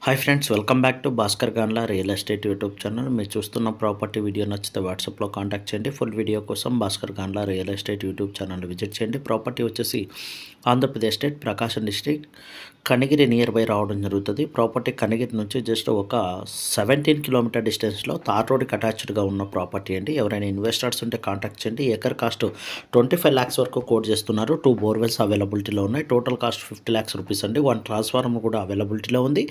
Hi friends, welcome back to Bhaskar Ganla real estate YouTube channel. మీరు చూస్తున్న property video నచ్చితే వాట్సాప్లో కాంటాక్ట్ చేయండి. ఫుల్ వీడియో కోసం Bhaskar Ganla real estate YouTube channel visit చేయండి. ప్రాపర్టీ వచ్చేసి Andhra Pradesh state Prakasam district Kanigiri near by రావడం జరుగుతుంది. ప్రాపర్టీ కనిగిరి నుంచి జస్ట్ ఒక 17 కిలోమీటర్ డిస్టెన్స్లో తార్ రోడ్కి అటాచ్డ్గా ఉన్న ప్రాపర్టీ అండి. ఎవరైనా ఇన్వెస్టర్స్ ఉంటే కాంటాక్ట్ చేయండి. ఏకర్ కాస్ట్ 25 lakhs వరకు కోట్ చేస్తున్నారు. 2 బోర్వెల్స్ అవైలబిలిటీలో ఉన్నాయి. టోటల్ కాస్ట్ 50 lakhs రూపీస్ అండి. 1 ట్రాన్స్ఫార్మర్ కూడా అవైలబిలిటీలో ఉంది.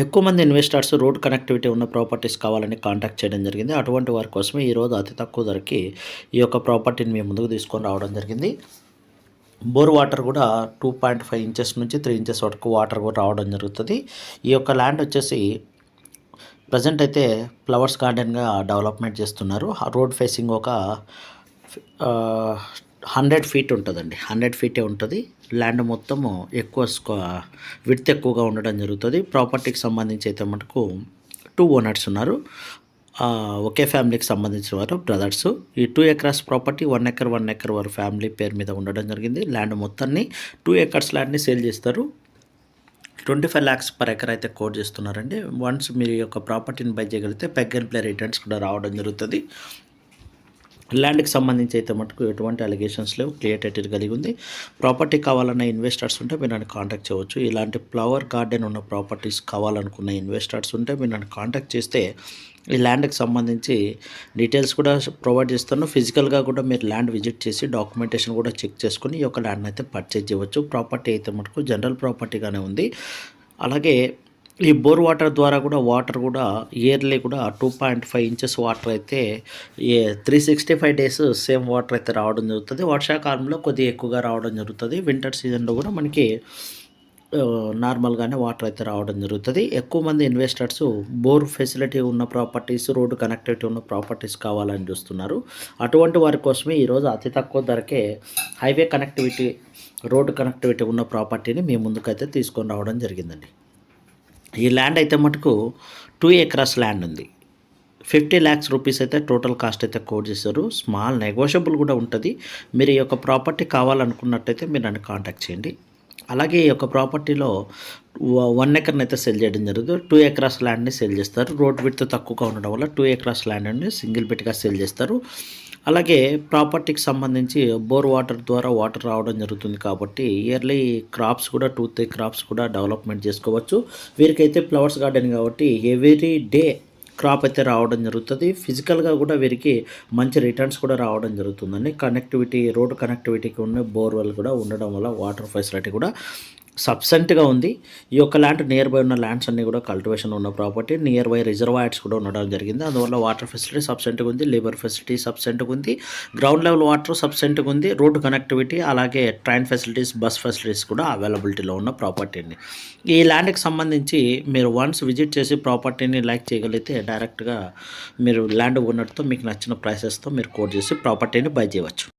ఎక్కువ మంది ఇన్వెస్టర్స్ రోడ్ కనెక్టివిటీ ఉన్న ప్రాపర్టీస్ కావాలని కాంటాక్ట్ చేయడం జరిగింది. అటువంటి వారి కోసమే ఈరోజు అతి తక్కువ ధరకి ఈ యొక్క ప్రాపర్టీని మేము ముందుకు తీసుకొని రావడం జరిగింది. బోర్ వాటర్ కూడా 2.5 inches నుంచి 3 inches వరకు వాటర్ కూడా రావడం జరుగుతుంది. ఈ యొక్క ల్యాండ్ వచ్చేసి ప్రజెంట్ అయితే ఫ్లవర్స్ గార్డెన్గా డెవలప్మెంట్ చేస్తున్నారు. రోడ్ ఫేసింగ్ ఒక 100 feet ఉంటుందండి. 100 feet ఉంటుంది. ల్యాండ్ మొత్తము విడ్త్ ఎక్కువగా ఉండడం జరుగుతుంది. ప్రాపర్టీకి సంబంధించి అయితే మటుకు 2 owners ఉన్నారు. ఒకే ఫ్యామిలీకి సంబంధించిన వారు బ్రదర్స్. ఈ 2 acres ప్రాపర్టీ 1 acre వారి ఫ్యామిలీ పేరు మీద ఉండడం జరిగింది. ల్యాండ్ మొత్తాన్ని 2 acres ల్యాండ్ని సేల్ చేస్తారు. 25 lakhs per acre అయితే కోట్ చేస్తున్నారండి. వన్స్ మీరు ఈ యొక్క ప్రాపర్టీని బై చేయగలిగితే పెగ్ అండ్ ప్లే రిటర్న్స్ కూడా రావడం జరుగుతుంది. ల్యాండ్కి సంబంధించి అయితే మటుకు ఎటువంటి అలిగేషన్స్ లేవు, క్లియర్ టైటిల్ కలిగి ఉంది. ప్రాపర్టీ కావాలన్న ఇన్వెస్టర్స్ ఉంటే మీరు నన్ను కాంటాక్ట్ చేయవచ్చు. ఇలాంటి ఫ్లవర్ గార్డెన్ ఉన్న ప్రాపర్టీస్ కావాలనుకున్న ఇన్వెస్టర్స్ ఉంటే మీరు నన్ను కాంటాక్ట్ చేస్తే ఈ ల్యాండ్కి సంబంధించి డీటెయిల్స్ కూడా ప్రొవైడ్ చేస్తాను. ఫిజికల్గా కూడా మీరు ల్యాండ్ విజిట్ చేసి డాక్యుమెంటేషన్ కూడా చెక్ చేసుకుని ఈ యొక్క ల్యాండ్ అయితే పర్చేజ్ చేయవచ్చు. ప్రాపర్టీ అయితే మటుకు జనరల్ ప్రాపర్టీగానే ఉంది. అలాగే ఈ బోర్ వాటర్ ద్వారా కూడా ఇయర్లీ కూడా 2.5 inches వాటర్ అయితే 365 days సేమ్ వాటర్ అయితే రావడం జరుగుతుంది. వర్షాకాలంలో కొద్దిగా ఎక్కువగా రావడం జరుగుతుంది. వింటర్ సీజన్లో కూడా మనకి నార్మల్గానే వాటర్ అయితే రావడం జరుగుతుంది. ఎక్కువ మంది ఇన్వెస్టర్స్ బోర్ ఫెసిలిటీ ఉన్న ప్రాపర్టీస్, రోడ్డు కనెక్టివిటీ ఉన్న ప్రాపర్టీస్ కావాలని చూస్తున్నారు. అటువంటి వారి కోసమే ఈరోజు అతి తక్కువ ధరకే హైవే కనెక్టివిటీ, రోడ్డు కనెక్టివిటీ ఉన్న ప్రాపర్టీని మీ ముందుకైతే తీసుకొని రావడం జరిగిందండి. ఈ ల్యాండ్ అయితే మటుకు 2 acres ల్యాండ్ ఉంది. 50 lakhs రూపీస్ అయితే టోటల్ కాస్ట్ అయితే కోట్ చేశారు. స్మాల్ నెగోషియబుల్ కూడా ఉంటుంది. మీరు ఈ యొక్క ప్రాపర్టీ కావాలనుకున్నట్టయితే మీరు నన్ను కాంటాక్ట్ చేయండి. అలాగే ఈ యొక్క ప్రాపర్టీలో 1 acre అయితే సెల్ చేయడం జరుగుతుంది. 2 acres ల్యాండ్ని సెల్ చేస్తారు. రోడ్ విడ్త్ తక్కువగా ఉండడం వల్ల 2 acres ల్యాండ్ని సింగిల్ బిట్గా సెల్ చేస్తారు. అలాగే ప్రాపర్టీకి సంబంధించి బోర్ వాటర్ ద్వారా వాటర్ రావడం జరుగుతుంది కాబట్టి ఇయర్లీ క్రాప్స్ కూడా 2-3 crops కూడా డెవలప్మెంట్ చేసుకోవచ్చు. వీరికైతే ఫ్లవర్స్ గార్డెన్ కాబట్టి ఎవ్రీ డే క్రాప్ అయితే రావడం జరుగుతుంది. ఫిజికల్గా కూడా వీరికి మంచి రిటర్న్స్ కూడా రావడం జరుగుతుందండి. కనెక్టివిటీ, రోడ్ కనెక్టివిటీకి ఉన్న బోర్వెల్ కూడా ఉండడం వల్ల వాటర్ ఫెసిలిటీ కూడా సబ్సెంట్గా ఉంది. ఈ యొక్క ల్యాండ్ నియర్ బై ఉన్న ల్యాండ్స్ అన్నీ కూడా కల్టివేషన్ ఉన్న ప్రాపర్టీ, నియర్ బై రిజర్వాయర్స్ కూడా ఉండడం జరిగింది. అందువల్ల వాటర్ ఫెసిలిటీ సబ్సెంట్గా ఉంది, లేబర్ ఫెసిలిటీ సబ్సెంట్గా ఉంది, గ్రౌండ్ లెవెల్ వాటర్ సబ్సెంట్గా ఉంది, రోడ్డు కనెక్టివిటీ అలాగే ట్రైన్ ఫెసిలిటీస్, బస్ ఫెసిలిటీస్ కూడా అవైలబిలిటీలో ఉన్న ప్రాపర్టీ అండి. ఈ ల్యాండ్కి సంబంధించి మీరు వన్స్ విజిట్ చేసి ప్రాపర్టీని లైక్ చేయగలిగితే డైరెక్ట్గా మీరు ల్యాండ్ ఉన్నట్టుతో మీకు నచ్చిన ప్రైసెస్తో మీరు కోట్ చేసి ప్రాపర్టీని బై చేయవచ్చు.